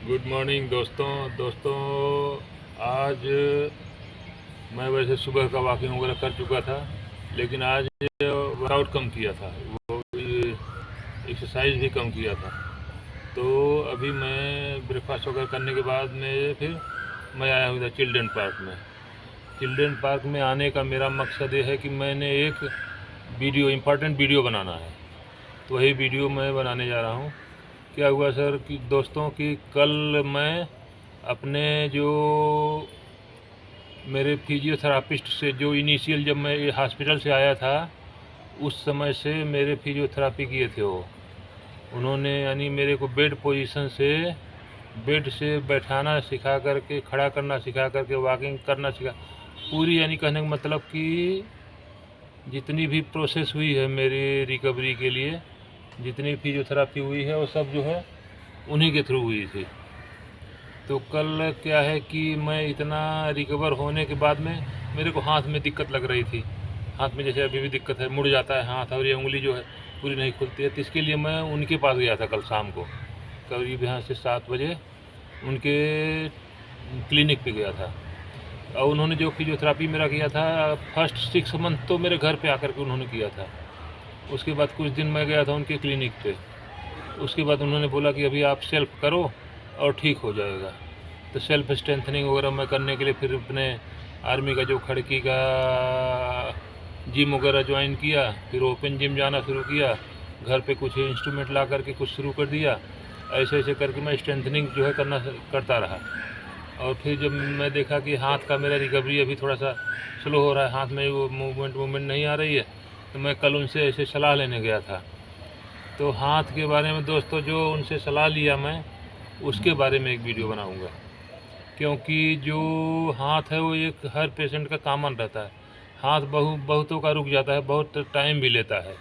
Good morning दोस्तों। आज मैं वैसे सुबह का वॉकिंग वगैरह कर चुका था, लेकिन आज वर्कआउट कम किया था, वो एक्सरसाइज भी कम किया था। तो अभी मैं ब्रेकफास्ट वगैरह करने के बाद में फिर मैं आया हूँ इधर चिल्ड्रन पार्क में। चिल्ड्रन पार्क में आने का मेरा मकसद ये है कि मैंने एक इम्पोर्टेंट वीडियो बनाना है, तो वही वीडियो मैं बनाने जा रहा हूँ। क्या हुआ सर कि दोस्तों कि कल मैं अपने जो मेरे फिजियोथेरापिस्ट से जो इनिशियल जब मैं हॉस्पिटल से आया था उस समय से मेरे फिजियोथेरापी किए थे वो, उन्होंने यानी मेरे को बेड से बैठाना सिखा करके, खड़ा करना सिखा करके, वॉकिंग करना सिखा, पूरी यानी कहने का मतलब कि जितनी भी प्रोसेस हुई है मेरी रिकवरी के लिए, जितनी फिजियोथेरापी हुई है वो सब जो है उन्हीं के थ्रू हुई थी। तो कल क्या है कि मैं इतना रिकवर होने के बाद में मेरे को हाथ में दिक्कत लग रही थी, हाथ में जैसे अभी भी दिक्कत है, मुड़ जाता है हाथ और ये उंगली जो है पूरी नहीं खुलती है। तो इसके लिए मैं उनके पास गया था कल शाम को, करीब यहाँ से 7 बजे उनके क्लिनिक पे गया था। और उन्होंने जो फिजियोथेरापी मेरा किया था, फर्स्ट 6 मंथ तो मेरे घर पे आकर के उन्होंने किया था। उसके बाद कुछ दिन मैं गया था उनके क्लिनिक पे, उसके बाद उन्होंने बोला कि अभी आप सेल्फ करो और ठीक हो जाएगा। तो सेल्फ स्ट्रेंथनिंग वगैरह मैं करने के लिए फिर अपने आर्मी का जो खड़की का जिम वगैरह ज्वाइन किया, फिर ओपन जिम जाना शुरू किया, घर पे कुछ इंस्ट्रूमेंट ला करके कुछ शुरू कर दिया। ऐसे ऐसे करके मैं स्ट्रेंथनिंग जो है करता रहा। और फिर जब मैं देखा कि हाथ का मेरा रिकवरी अभी थोड़ा सा स्लो हो रहा है, हाथ में वो मूवमेंट नहीं आ रही है, तो मैं कल उनसे ऐसे सलाह लेने गया था। तो हाथ के बारे में दोस्तों जो उनसे सलाह लिया मैं, उसके बारे में एक वीडियो बनाऊंगा, क्योंकि जो हाथ है वो एक हर पेशेंट का कॉमन रहता है। हाथ बहुतों का रुक जाता है, बहुत टाइम भी लेता है।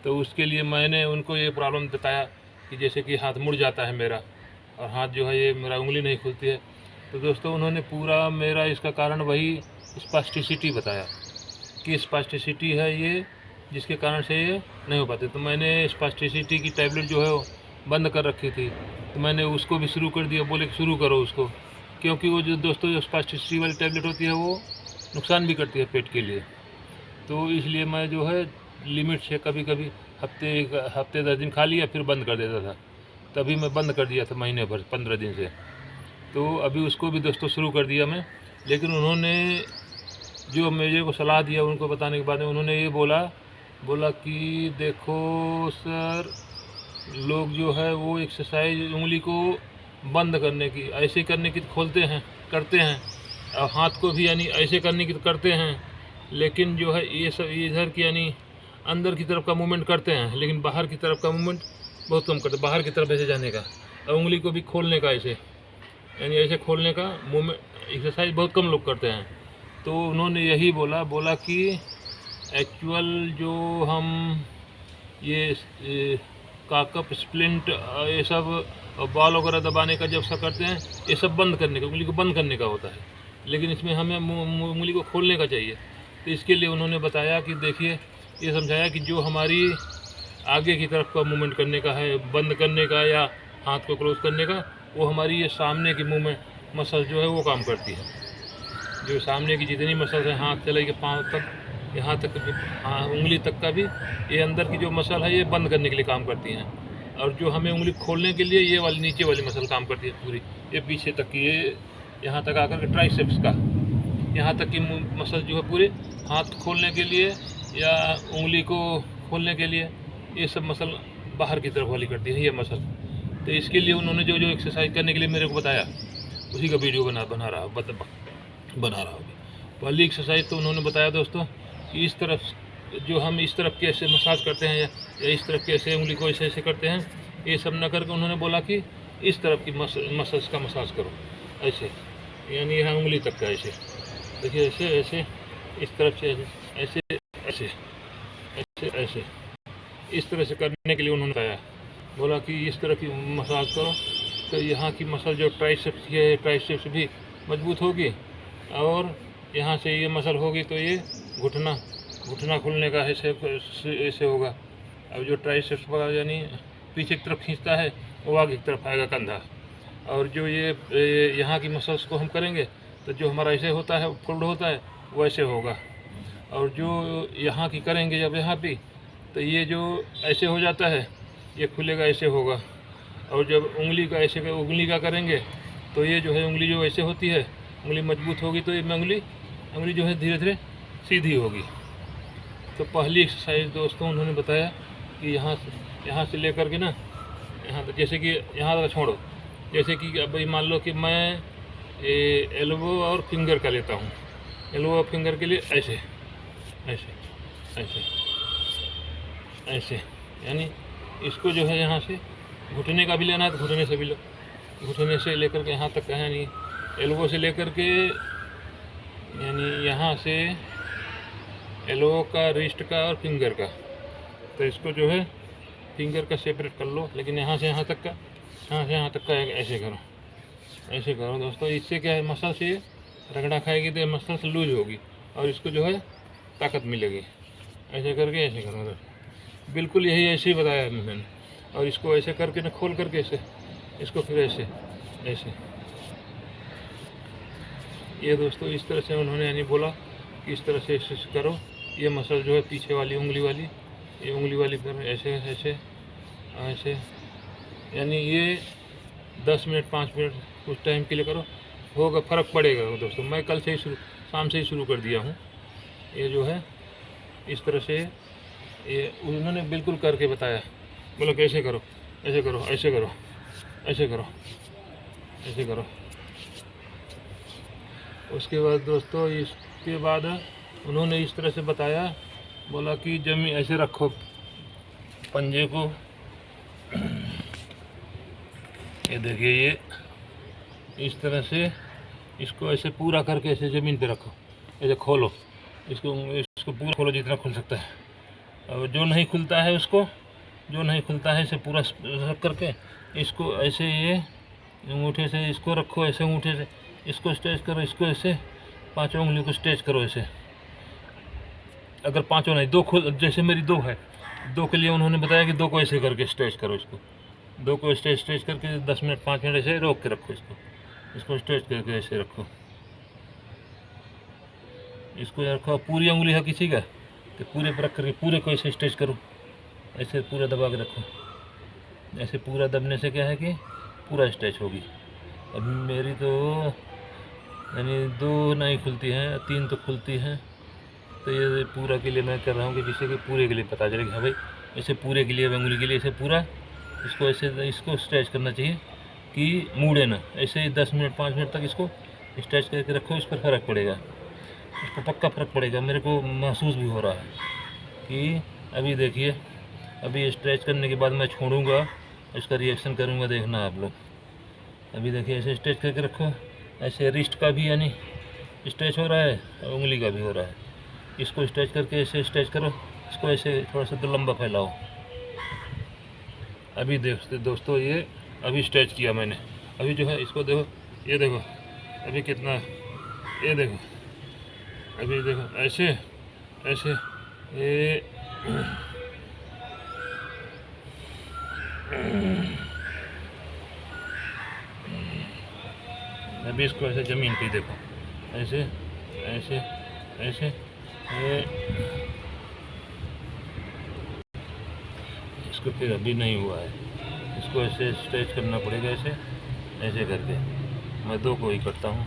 तो उसके लिए मैंने उनको ये प्रॉब्लम बताया कि जैसे कि हाथ मुड़ जाता है मेरा, और हाथ जो है ये मेरा उंगली नहीं खुलती है। तो दोस्तों उन्होंने पूरा मेरा इसका कारण वही स्पास्टिसिटी बताया कि स्पास्टिसिटी है ये, जिसके कारण से ये नहीं हो पाते। तो मैंने स्पास्टिसिटी की टैबलेट जो है वो बंद कर रखी थी, तो मैंने उसको भी शुरू कर दिया, बोले कि शुरू करो उसको, क्योंकि वो जो दोस्तों जो स्पास्टिसिटी वाली टैबलेट होती है वो नुकसान भी करती है पेट के लिए। तो इसलिए मैं जो है लिमिट से कभी कभी हफ्ते 10 दिन खा लिया, फिर बंद कर देता था। तभी मैं बंद कर दिया था महीने भर 15 दिन से। तो अभी उसको भी दोस्तों शुरू कर दिया मैं। लेकिन उन्होंने जो मेरे को सलाह दिया, उनको बताने के बाद में उन्होंने ये बोला कि देखो सर, लोग जो है वो एक्सरसाइज उंगली को बंद करने की, ऐसे करने की खोलते हैं, करते हैं, और हाथ को भी यानी ऐसे करने की तो करते हैं, लेकिन जो है ये सब इधर की यानी अंदर की तरफ का मूवमेंट करते हैं, लेकिन बाहर की तरफ का मूवमेंट बहुत कम करते हैं, बाहर की तरफ ऐसे जाने का, और उंगली को भी खोलने का ऐसे, यानी ऐसे खोलने का मूवमेंट एक्सरसाइज बहुत कम लोग करते हैं। तो उन्होंने यही बोला कि एक्चुअल जो हम ये काकप स्प्लिंट ये सब बॉल वगैरह दबाने का जब सब करते हैं, ये सब बंद करने का, उंगली को बंद करने का होता है, लेकिन इसमें हमें उंगली को खोलने का चाहिए। तो इसके लिए उन्होंने बताया कि देखिए, ये समझाया कि जो हमारी आगे की तरफ का मूवमेंट करने का है, बंद करने का या हाथ को क्लोज करने का, वो हमारी ये सामने की मूवमेंट मसल जो है वो काम करती है। जो सामने की जितनी मसल है, हाथ से लेके पाँव तक, यहाँ तक, उंगली तक का भी, ये अंदर की जो मसल है ये बंद करने के लिए काम करती हैं। और जो हमें उंगली खोलने के लिए ये वाली नीचे वाली मसल काम करती है पूरी, ये पीछे तक की, ये यहाँ तक आकर के ट्राइसेप्स का यहाँ तक की मसल जो है पूरे हाथ खोलने के लिए या उंगली को खोलने के लिए, ये सब मसल बाहर की तरफ वाली करती है ये मसल। तो इसके लिए उन्होंने जो जो एक्सरसाइज करने के लिए मेरे को बताया, उसी का वीडियो बना रहा हूँ। पहली एक्सरसाइज तो उन्होंने बताया दोस्तों कि इस तरफ जो हम इस तरफ कैसे मसाज करते हैं या इस तरफ कैसे उंगली को ऐसे ऐसे करते हैं, ये सब न करके उन्होंने बोला कि इस तरफ की मसल्स का मसाज करो ऐसे, यानी यहाँ उंगली तक का ऐसे, देखिए ऐसे ऐसे, इस तरफ से ऐसे ऐसे ऐसे ऐसे, इस तरह से करने के लिए उन्होंने बताया। बोला कि इस तरह की मसाज करो, तो यहाँ की मसल जो ट्राइसेप्स भी मजबूत होगी, और यहाँ से ये मसल होगी तो ये घुटना खुलने का ऐसे होगा। अब जो ट्राइसेप्स यानी पीछे की तरफ खींचता है वो आगे की तरफ आएगा कंधा, और जो ये यहाँ की मसल्स को हम करेंगे तो जो हमारा ऐसे होता है फोल्ड होता है वैसे होगा, और जो यहाँ की करेंगे जब यहाँ पे तो ये जो ऐसे हो जाता है ये खुलेगा, ऐसे होगा। और जब उंगली का ऐसे उंगली का करेंगे तो ये जो है उंगली जो ऐसे होती है, उंगली मजबूत होगी तो ये उंगली जो है धीरे धीरे सीधी होगी। तो पहली एक्सरसाइज दोस्तों उन्होंने बताया कि यहाँ से लेकर के ना यहाँ तक, जैसे कि यहाँ तक छोड़ो, जैसे कि अब मान लो कि मैं एल्बो और फिंगर का लेता हूँ, एल्बो और फिंगर के लिए ऐसे ऐसे ऐसे ऐसे, यानी इसको जो है यहाँ से घुटने का भी लेना है तो घुटने से भी लो, घुटने से लेकर के यहाँ तक का, यानी एल्बो से लेकर के, यानी यहाँ से एल्बो का, रिस्ट का और फिंगर का। तो इसको जो है फिंगर का सेपरेट कर लो, लेकिन यहाँ से यहाँ तक का, यहाँ से यहाँ तक का ऐसे करो, ऐसे करो दोस्तों। इससे क्या है, मसल से रगड़ा खाएगी तो मसल से लूज होगी और इसको जो है ताकत मिलेगी। ऐसे करके ऐसे करो दोस्तों, बिल्कुल यही ऐसे ही बताया है मैंने। और इसको ऐसे करके ना खोल करके ऐसे, इसको फिर ऐसे ऐसे, ये दोस्तों इस तरह से उन्होंने यानी बोला कि इस तरह से ऐसे करो। ये मसल जो है पीछे वाली उंगली वाली, ये उंगली वाली पर ऐसे ऐसे ऐसे, यानी ये 10 मिनट 5 मिनट कुछ टाइम के लिए करो, होगा, फ़र्क पड़ेगा दोस्तों। मैं कल से ही शाम से ही शुरू कर दिया हूँ। ये जो है इस तरह से ये उन्होंने बिल्कुल करके बताया, बोलो कि ऐसे करो, ऐसे करो, ऐसे करो, ऐसे करो, ऐसे करो। उसके बाद दोस्तों इसके बाद उन्होंने इस तरह से बताया, बोला कि जमीन ऐसे रखो पंजे को, ये देखिए ये इस तरह से इसको ऐसे पूरा करके ऐसे ज़मीन पे रखो, ऐसे खोलो, इसको पूरा खोलो जितना खुल सकता है। और जो नहीं खुलता है उसको, जो नहीं खुलता है इसे पूरा रख करके इसको ऐसे ये अंगूठे से इसको रखो, ऐसे अंगूठे से इसको स्ट्रेच करो, इसको ऐसे पांचों उंगलियों को स्ट्रेच करो ऐसे। अगर पांचों नहीं, दो खुल, जैसे मेरी दो है, दो के लिए उन्होंने बताया कि दो को ऐसे करके स्ट्रेच करो, इसको दो को स्ट्रेच करके 10 मिनट 5 मिनट ऐसे रोक के रखो, इसको स्ट्रेच करके ऐसे रखो, इसको रखो। पूरी उंगली है किसी का तो पूरे पर रख करके पूरे को ऐसे स्ट्रेच करो, ऐसे पूरा दबा के रखो। ऐसे पूरा दबने से क्या है कि पूरा स्ट्रेच होगी। अब मेरी तो यानी 2 नहीं खुलती हैं, 3 तो खुलती हैं। तो ये पूरा के लिए मैं कर रहा हूँ कि जिससे कि पूरे के लिए पता चले कि हाँ भाई ऐसे पूरे के लिए, उंगली के लिए ऐसे पूरा इसको ऐसे इसको स्ट्रेच करना चाहिए कि मुड़े ना। ऐसे ही 10 मिनट 5 मिनट तक इसको स्ट्रेच करके रखो, इस पर फ़र्क पड़ेगा, इसको पक्का फ़र्क पड़ेगा। मेरे को महसूस भी हो रहा है कि अभी देखिए, अभी स्ट्रेच करने के बाद मैं छोड़ूंगा, इसका रिएक्शन करूंगा, देखना आप लोग। अभी देखिए ऐसे स्ट्रेच करके रखो, ऐसे रिस्ट का भी यानी स्ट्रेच हो रहा है और उंगली का भी हो रहा है। इसको स्ट्रेच करके ऐसे स्ट्रेच करो, इसको ऐसे थोड़ा सा तो लंबा फैलाओ। अभी दोस्तों ये अभी स्ट्रेच किया मैंने, अभी जो है इसको देखो, ये देखो अभी कितना, ये देखो अभी देखो ऐसे ऐसे, ये अभी इसको ऐसे ज़मीन पे देखो, ऐसे ऐसे ऐसे, ये इसको फिर अभी नहीं हुआ है, इसको ऐसे स्ट्रेच करना पड़ेगा, ऐसे ऐसे करके। मैं 2 को ही करता हूँ,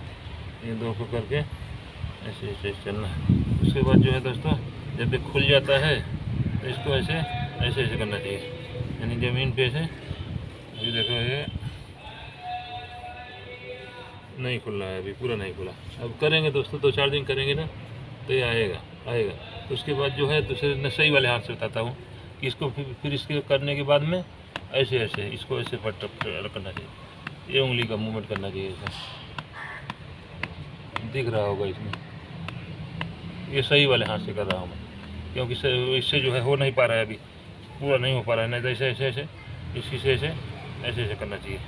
ये 2 को करके ऐसे स्ट्रेच करना है। उसके बाद जो है दोस्तों, जब ये खुल जाता है तो इसको ऐसे ऐसे ऐसे करना चाहिए, यानी ज़मीन पे ऐसे। अभी देखो ये नहीं खुल रहा है, अभी पूरा नहीं खुला। अब करेंगे दोस्तों, 2-4 दिन करेंगे ना तो ये आएगा। तो उसके बाद जो है दूसरे सही वाले हाथ से बताता हूँ कि इसको फिर इसके करने के बाद में ऐसे ऐसे इसको ऐसे करना चाहिए, ये उंगली का मूवमेंट करना चाहिए, ऐसा दिख रहा होगा इसमें। ये सही वाले हाथ से कर रहा हूँ मैं, क्योंकि इससे जो है हो नहीं पा रहा है, अभी पूरा नहीं हो पा रहा है। नहीं तो ऐसे ऐसे ऐसे इसी से ऐसे ऐसे ऐसे करना चाहिए,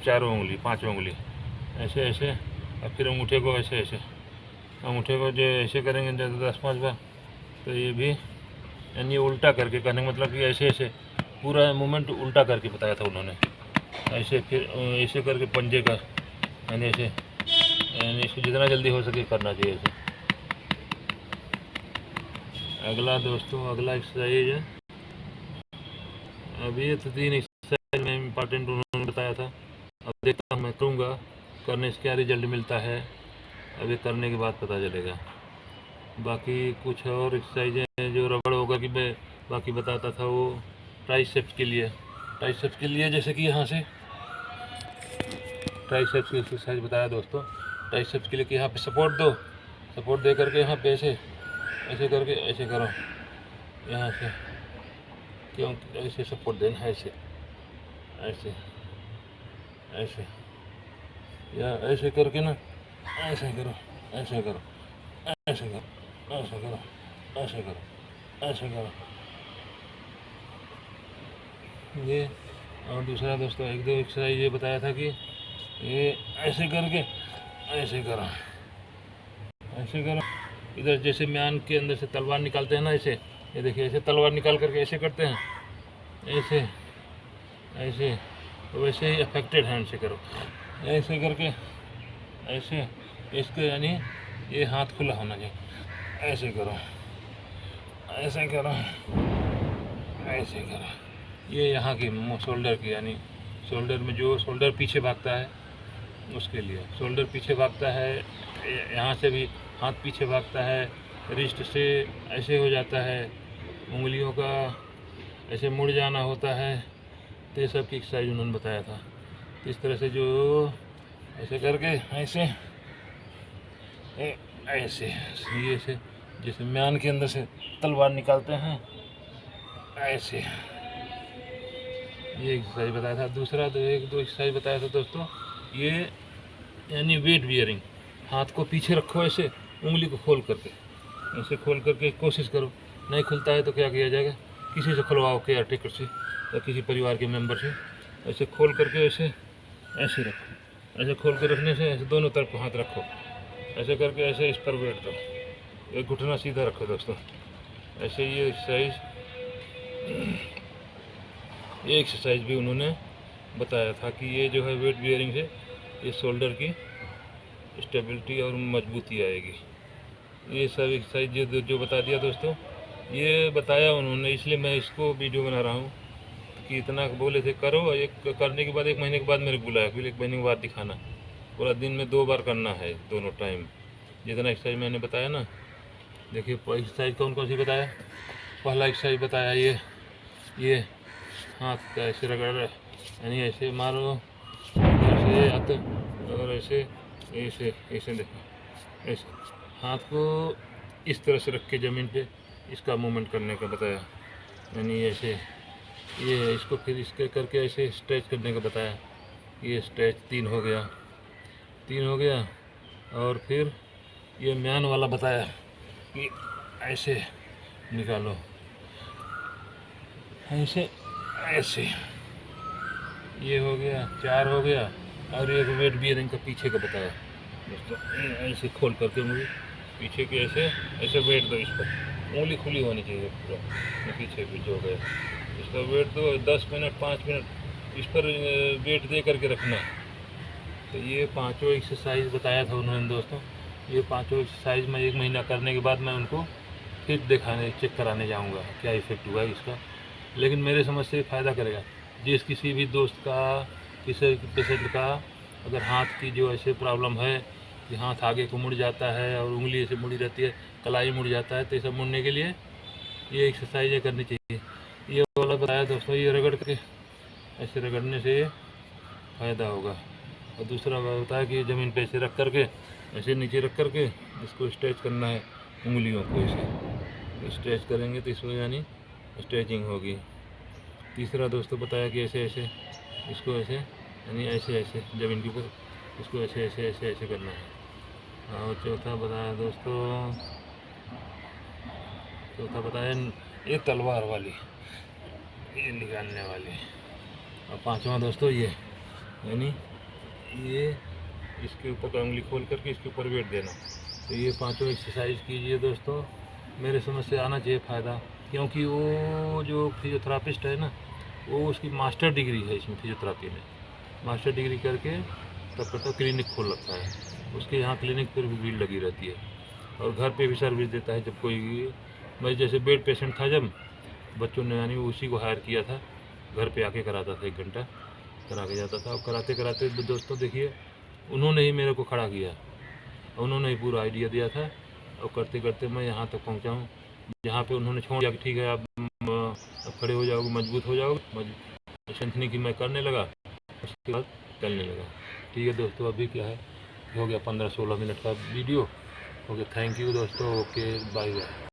चारों उंगली, 5 उंगली ऐसे ऐसे। और फिर अंगूठे को ऐसे ऐसे, अंगूठे को जो ऐसे करेंगे 10-5 बार, तो ये भी यानी उल्टा करके, कहने का मतलब कि ऐसे ऐसे पूरा मूवमेंट उल्टा करके बताया था उन्होंने। ऐसे फिर ऐसे करके पंजे का यानी ऐसे, यानी इसको जितना जल्दी हो सके करना चाहिए ऐसे। अगला दोस्तों, अगला एक्सरसाइज है, अभी ये तो 3 एक्सरसाइज में इम्पॉर्टेंट उन्होंने बताया था। अब देखता हूँ, मैं करूँगा, करने से क्या रिजल्ट मिलता है अभी करने के बाद पता चलेगा। बाकी कुछ और एक्सरसाइज हैं जो रबड़ होगा कि मैं बाकी बताता था, वो ट्राइसेप्स के लिए, ट्राइसेप्स के लिए जैसे कि यहाँ से ट्राइसेप्स की एक्सरसाइज बताया दोस्तों। ट्राइसेप्स के लिए कि यहाँ पे सपोर्ट दो, सपोर्ट दे करके यहाँ पे ऐसे ऐसे करके ऐसे करो, यहाँ से क्यों ऐसे सपोर्ट देना, ऐसे ऐसे ऐसे, या ऐसे करके ना, ऐसे करो, ऐसे करो, ऐसे करो, ऐसे करो, ऐसे करो, ऐसे करो ये। और दूसरा दोस्तों, एक दो एक्सरसाइज ये बताया था कि ये ऐसे करके ऐसे करो, ऐसे करो। इधर जैसे म्यान के अंदर से तलवार निकालते हैं ना, ऐसे, ये देखिए ऐसे तलवार निकाल करके ऐसे करते हैं, ऐसे ऐसे, तो वैसे ही अफेक्टेड हैंड से करो, ऐसे करके ऐसे, इसके यानी ये हाथ खुला होना चाहिए, ऐसे करो, ऐसे करो, ऐसे करो। ये यहाँ की शोल्डर की, यानी शोल्डर में जो शोल्डर पीछे भागता है उसके लिए, शोल्डर पीछे भागता है, यहाँ से भी हाथ पीछे भागता है, रिस्ट से ऐसे हो जाता है, उंगलियों का ऐसे मुड़ जाना होता है, तो ये सब की एक्सरसाइज उन्होंने बताया था। तो इस तरह से जो ऐसे करके ऐसे ऐसे ये से जैसे म्यान के अंदर से तलवार निकालते हैं, ऐसे ये एक्सरसाइज बताया था। दूसरा तो एक दो एक्सरसाइज बताया था दोस्तों, ये यानी वेट बियरिंग, हाथ को पीछे रखो ऐसे, उंगली को खोल करके ऐसे खोल करके कोशिश करो, नहीं खुलता है तो क्या किया जाएगा, किसी से खुलवाओ, केयर टेकर से या किसी परिवार के मेंबर से, ऐसे खोल करके ऐसे ऐसे रखो, ऐसे खोल कर रखने से ऐसे दोनों तरफ हाथ रखो, ऐसे करके ऐसे इस पर वेट दो, एक घुटना सीधा रखो दोस्तों, ऐसे ये एक्सरसाइज भी उन्होंने बताया था कि ये जो है वेट बियरिंग से ये शोल्डर की स्टेबिलिटी और मजबूती आएगी। ये सब एक्सरसाइज जो बता दिया दोस्तों, ये बताया उन्होंने, इसलिए मैं इसको वीडियो बना रहा हूँ कि इतना बोले थे करो, एक करने के बाद 1 महीने के बाद मेरे को बुलाया, फिर 1 महीने के बाद दिखाना, पूरा दिन में 2 बार करना है दोनों टाइम, जितना एक्सरसाइज मैंने बताया ना। देखिए एक्सरसाइज कौन कौन सी बताया। पहला एक्सरसाइज बताया ये हाथ का ऐसे रगड़, यानी ऐसे मारो, इधर से हाथ और ऐसे ऐसे ऐसे देखो, ऐसे हाथ को इस तरह से रख के ज़मीन पे इसका मूवमेंट करने का बताया, यानी ऐसे ये इसको फिर इसके करके ऐसे स्ट्रेच करने का बताया। ये स्ट्रेच 3 हो गया, 3 हो गया। और फिर ये म्यान वाला बताया कि ऐसे निकालो, ऐसे ऐसे, ये हो गया 4 हो गया। और एक वेट बियरिंग का पीछे का बताया दोस्तों, ऐसे खोल करके मुझे पीछे के ऐसे ऐसे वेट दो, इस पर उंगली खुली होनी चाहिए पूरा, पीछे पीछे हो गया, इसका वेट दो 10 मिनट 5 मिनट इस पर वेट दे करके रखना। तो ये 5 एक्सरसाइज बताया था उन्होंने दोस्तों। ये 5 एक्सरसाइज मैं 1 महीना करने के बाद मैं उनको फिर दिखाने चेक कराने जाऊंगा क्या इफ़ेक्ट हुआ है इसका, लेकिन मेरे समझ से फ़ायदा करेगा। जिस किसी भी दोस्त का, किसी पेशेंट का अगर हाथ की जो ऐसे प्रॉब्लम है कि हाथ आगे को मुड़ जाता है और उंगली ऐसे मुड़ी रहती है, कलाई मुड़ जाता है, तो ये सब मुड़ने के लिए ये एक्सरसाइजें करनी चाहिए। ये वाला बताया दोस्तों, ये रगड़ के ऐसे रगड़ने से फ़ायदा होगा। और दूसरा बताया कि ज़मीन पे ऐसे रख करके, ऐसे नीचे रख करके इसको स्ट्रेच करना है, उंगलियों को ऐसे स्ट्रेच करेंगे तो इसमें यानी स्ट्रेचिंग होगी। तीसरा दोस्तों बताया कि ऐसे ऐसे इसको ऐसे, यानी ऐसे ऐसे ज़मीन के ऊपर इसको ऐसे ऐसे ऐसे ऐसे करना है। और चौथा बताया ये तलवार वाली, ये निकालने वाली। और 5वां दोस्तों ये, यानी ये इसके ऊपर का उंगली खोल करके इसके ऊपर वेट देना। तो ये 5 एक्सरसाइज कीजिए दोस्तों, मेरे समझ से आना चाहिए फ़ायदा, क्योंकि वो जो फिजियोथेरापिस्ट है ना, वो उसकी मास्टर डिग्री है इसमें फिजियोथेरापी में, मास्टर डिग्री करके तब करता क्लिनिक खोल रखा है। उसके यहाँ क्लिनिक पर भी भीड़ लगी रहती है और घर पे भी सर्विस देता है। जब कोई मैं जैसे बेड पेशेंट था, जब बच्चों ने यानी उसी को हायर किया था, घर पे आके कराता था, 1 घंटा करा के जाता था। और कराते कराते दोस्तों देखिए, उन्होंने ही मेरे को खड़ा किया, उन्होंने ही पूरा आइडिया दिया था और करते करते मैं यहाँ तक पहुँचा हूँ, जहाँ पे उन्होंने छोड़ दिया कि ठीक है आप अब खड़े हो जाओगे, मजबूत हो जाओगे। स्ट्रेंथनिंग की मैं करने लगा, उसके बाद चलने लगा। ठीक है दोस्तों, अभी क्या है, हो गया 15-16 मिनट का वीडियो हो गया। थैंक यू दोस्तों, ओके बाय बाय।